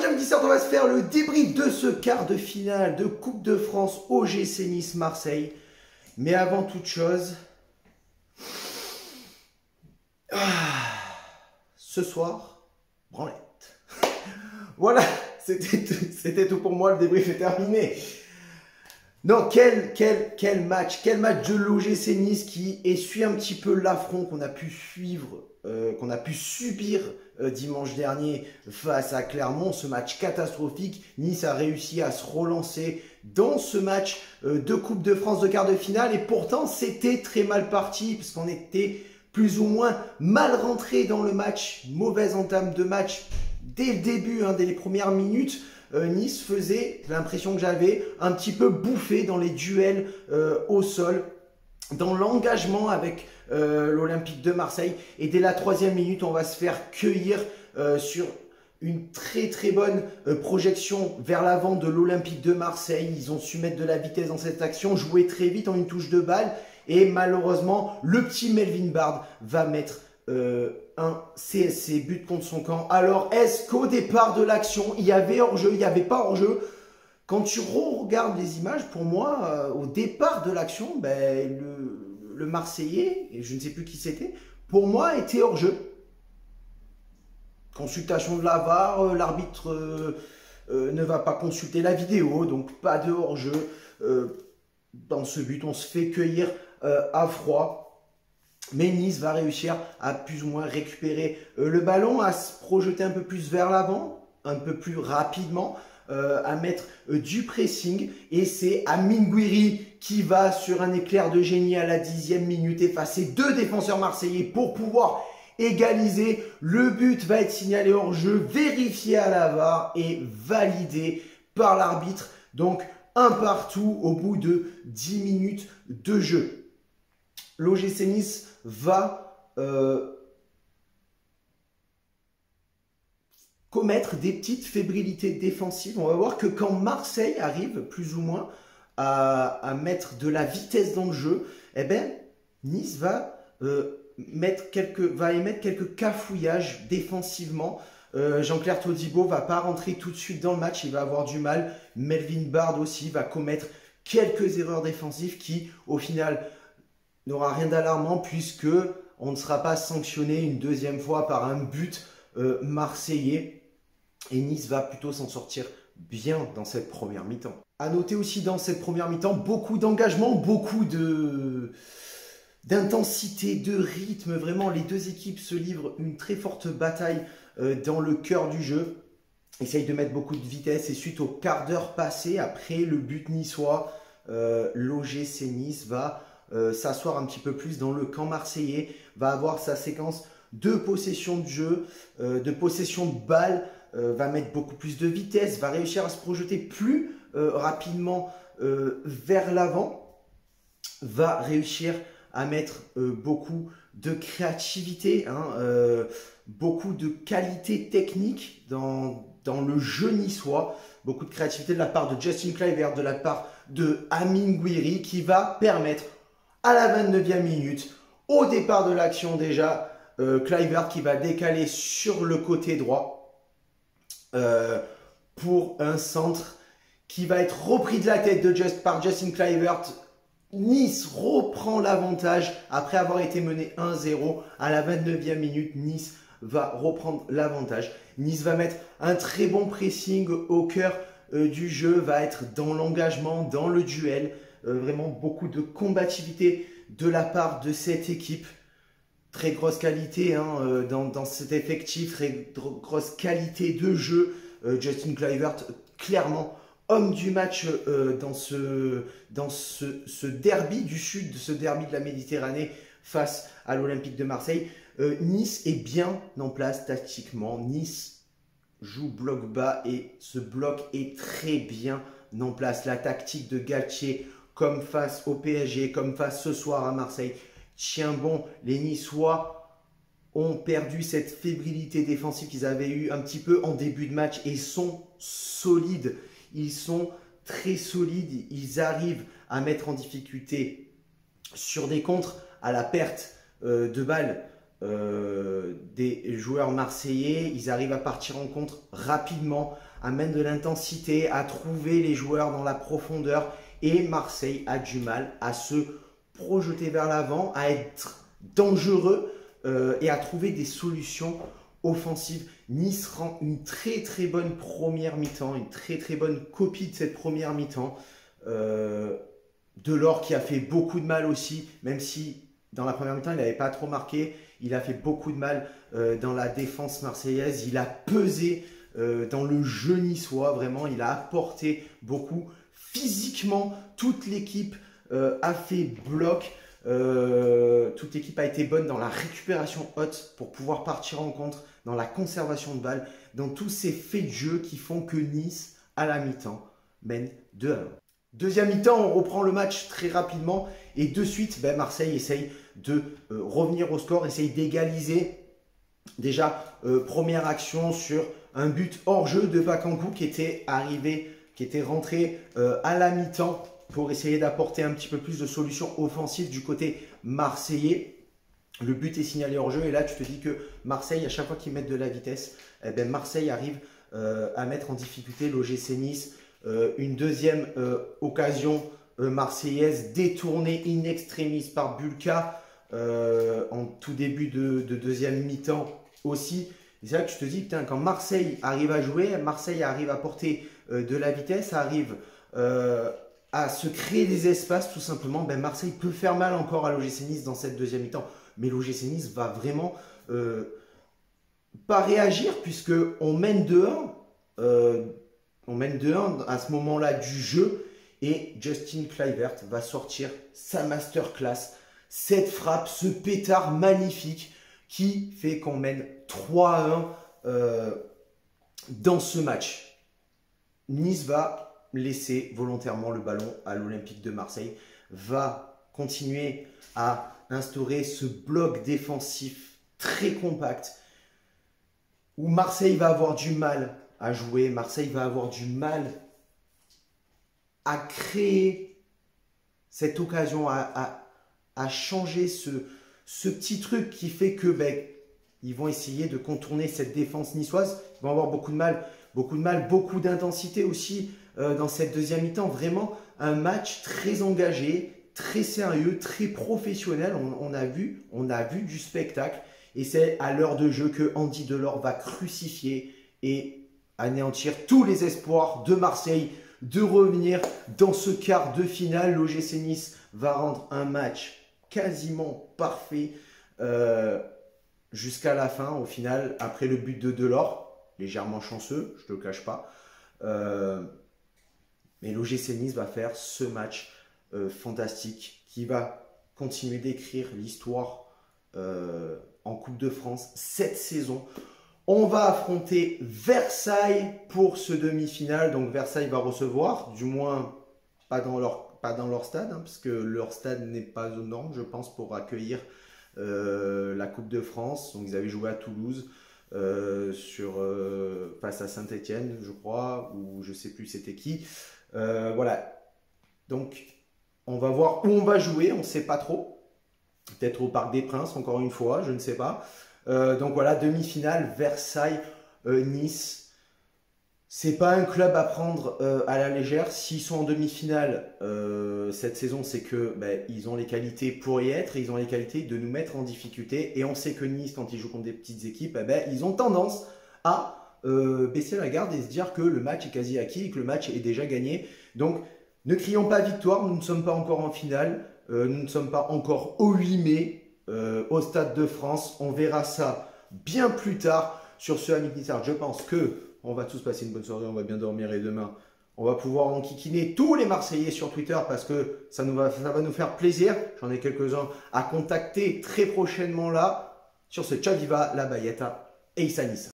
amis dissert, on va se faire le débrief de ce quart de finale de Coupe de France OGC Nice Marseille. Mais avant toute chose, ce soir, branlette. Voilà, c'était tout pour moi, le débrief est terminé. Non, quel match de l'OGC Nice qui essuie un petit peu l'affront qu'on a pu suivre, qu'on a pu subir dimanche dernier face à Clermont, ce match catastrophique. Nice a réussi à se relancer dans ce match de Coupe de France de quart de finale et pourtant c'était très mal parti parce qu'on était plus ou moins mal rentré dans le match, mauvaise entame de match dès le début, dès les premières minutes. Nice faisait, l'impression que j'avais, un petit peu bouffé dans les duels au sol, dans l'engagement avec l'Olympique de Marseille. Et dès la 3e minute, on va se faire cueillir sur une très bonne projection vers l'avant de l'Olympique de Marseille. Ils ont su mettre de la vitesse dans cette action, jouer très vite en une touche de balle. Et malheureusement, le petit Melvin Bard va mettre un CSC, but contre son camp. Alors, est-ce qu'au départ de l'action, il y avait hors-jeu, il n'y avait pas hors-jeu? Quand tu regardes les images, pour moi, au départ de l'action, ben, le Marseillais, et je ne sais plus qui c'était, pour moi, était hors-jeu. Consultation de la VAR, l'arbitre ne va pas consulter la vidéo, donc pas de hors-jeu. Dans ce but, on se fait cueillir à froid. Mais Nice va réussir à plus ou moins récupérer le ballon, à se projeter un peu plus vers l'avant, un peu plus rapidement, à mettre du pressing. Et c'est Amine Gouiri qui va sur un éclair de génie à la 10e minute effacer 2 défenseurs marseillais pour pouvoir égaliser. Le but va être signalé hors jeu, vérifié à la VAR et validé par l'arbitre. Donc un partout au bout de 10 minutes de jeu. L'OGC Nice va commettre des petites fébrilités défensives. On va voir que quand Marseille arrive plus ou moins à mettre de la vitesse dans le jeu, eh ben, Nice va émettre quelques cafouillages défensivement. Jean-Claire Todibo va pas rentrer tout de suite dans le match, il va avoir du mal. Melvin Bard aussi va commettre quelques erreurs défensives qui, au final, n'aura rien d'alarmant puisque on ne sera pas sanctionné une deuxième fois par un but marseillais. Et Nice va plutôt s'en sortir bien dans cette première mi-temps. À noter aussi dans cette première mi-temps, beaucoup d'engagement, beaucoup d'intensité, de rythme. Vraiment, les deux équipes se livrent une très forte bataille dans le cœur du jeu. Essayent de mettre beaucoup de vitesse et suite au quart d'heure passé, après le but niçois, l'OGC Nice va s'asseoir un petit peu plus dans le camp marseillais, va avoir sa séquence de possession de jeu, de possession de balle, va mettre beaucoup plus de vitesse, va réussir à se projeter plus rapidement vers l'avant, va réussir à mettre beaucoup de créativité, beaucoup de qualité technique dans le jeu niçois, beaucoup de créativité de la part de Justin Kluivert, de la part de Amine Gouiri qui va permettre à la 29e minute, au départ de l'action déjà, Kluivert qui va décaler sur le côté droit pour un centre qui va être repris de la tête par Justin Kluivert. Nice reprend l'avantage après avoir été mené 1-0 à la 29e minute. Nice va reprendre l'avantage. Nice va mettre un très bon pressing au cœur du jeu, va être dans l'engagement, dans le duel. Vraiment beaucoup de combativité de la part de cette équipe. Très grosse qualité dans cet effectif, très grosse qualité de jeu. Justin Kluivert, clairement homme du match dans ce derby du Sud, ce derby de la Méditerranée face à l'Olympique de Marseille. Nice est bien en place tactiquement. Nice joue bloc bas et ce bloc est très bien en place. La tactique de Galtier, comme face au PSG, comme face ce soir à Marseille, tient bon. Les Niçois ont perdu cette fébrilité défensive qu'ils avaient eu un petit peu en début de match et sont solides. Ils sont très solides. Ils arrivent à mettre en difficulté sur des contres à la perte de balles des joueurs marseillais. Ils arrivent à partir en contre rapidement, à mettre de l'intensité, à trouver les joueurs dans la profondeur. Et Marseille a du mal à se projeter vers l'avant, à être dangereux et à trouver des solutions offensives. Nice rend une très très bonne première mi-temps, une très très bonne copie de cette première mi-temps. Delors qui a fait beaucoup de mal aussi, même si dans la première mi-temps il n'avait pas trop marqué, il a fait beaucoup de mal dans la défense marseillaise, il a pesé dans le jeu niçois, vraiment il a apporté beaucoup. Physiquement, toute l'équipe a fait bloc. Toute l'équipe a été bonne dans la récupération haute pour pouvoir partir en contre, dans la conservation de balles, dans tous ces faits de jeu qui font que Nice, à la mi-temps, mène 2-1. Deuxième mi-temps, on reprend le match très rapidement et de suite, Marseille essaye de revenir au score, essaye d'égaliser. Déjà, première action sur un but hors jeu de Bakankou qui était rentré à la mi-temps pour essayer d'apporter un petit peu plus de solutions offensives du côté marseillais. Le but est signalé hors jeu et là tu te dis que Marseille, à chaque fois qu'ils mettent de la vitesse, Marseille arrive à mettre en difficulté l'OGC Nice. Une deuxième occasion marseillaise détournée in extremis par Bulka en tout début de deuxième mi-temps aussi. C'est là que tu te dis, putain, quand Marseille arrive à jouer, Marseille arrive à porter de la vitesse, arrive à se créer des espaces tout simplement, Marseille peut faire mal encore à l'OGC Nice dans cette deuxième mi-temps. Mais l'OGC Nice va vraiment pas réagir puisqu'on mène 2-1. On mène 2-1 à ce moment-là du jeu et Justin Kluivert va sortir sa masterclass. Cette frappe, ce pétard magnifique qui fait qu'on mène 3-1 dans ce match. Nice va laisser volontairement le ballon à l'Olympique de Marseille, va continuer à instaurer ce bloc défensif très compact où Marseille va avoir du mal à jouer, Marseille va avoir du mal à créer cette occasion, à changer ce petit truc qui fait que ils vont essayer de contourner cette défense niçoise. Ils vont avoir beaucoup de mal, beaucoup d'intensité aussi dans cette deuxième mi-temps. Vraiment un match très engagé, très sérieux, très professionnel. On a vu du spectacle et c'est à l'heure de jeu que Andy Delors va crucifier et anéantir tous les espoirs de Marseille de revenir dans ce quart de finale. L'OGC Nice va rendre un match quasiment parfait jusqu'à la fin. Au final, après le but de Delors, légèrement chanceux, je ne te le cache pas. Mais l'OGC Nice va faire ce match fantastique qui va continuer d'écrire l'histoire en Coupe de France cette saison. On va affronter Versailles pour ce demi-finale. Donc Versailles va recevoir, du moins pas dans leur stade, parce que leur stade n'est pas aux normes, je pense, pour accueillir la Coupe de France. Donc ils avaient joué à Toulouse face à Saint-Etienne, je crois, ou je ne sais plus c'était qui. Voilà. Donc on va voir où on va jouer, on ne sait pas trop. Peut-être au Parc des Princes, encore une fois, je ne sais pas. Donc voilà, demi-finale, Versailles-Nice. C'est pas un club à prendre à la légère. S'ils sont en demi-finale cette saison, c'est que ils ont les qualités pour y être. Et ils ont les qualités de nous mettre en difficulté. Et on sait que Nice, quand ils jouent contre des petites équipes, ils ont tendance à baisser la garde et se dire que le match est quasi acquis et que le match est déjà gagné. Donc ne crions pas victoire, nous ne sommes pas encore en finale. Nous ne sommes pas encore au 8 mai au Stade de France. On verra ça bien plus tard sur ce Amit Nissar. Je pense qu'on va tous passer une bonne soirée, on va bien dormir et demain, on va pouvoir enquiquiner tous les Marseillais sur Twitter parce que ça va nous faire plaisir. J'en ai quelques-uns à contacter très prochainement là. Sur ce, ciao Viva la Bayetta et Issa Nice.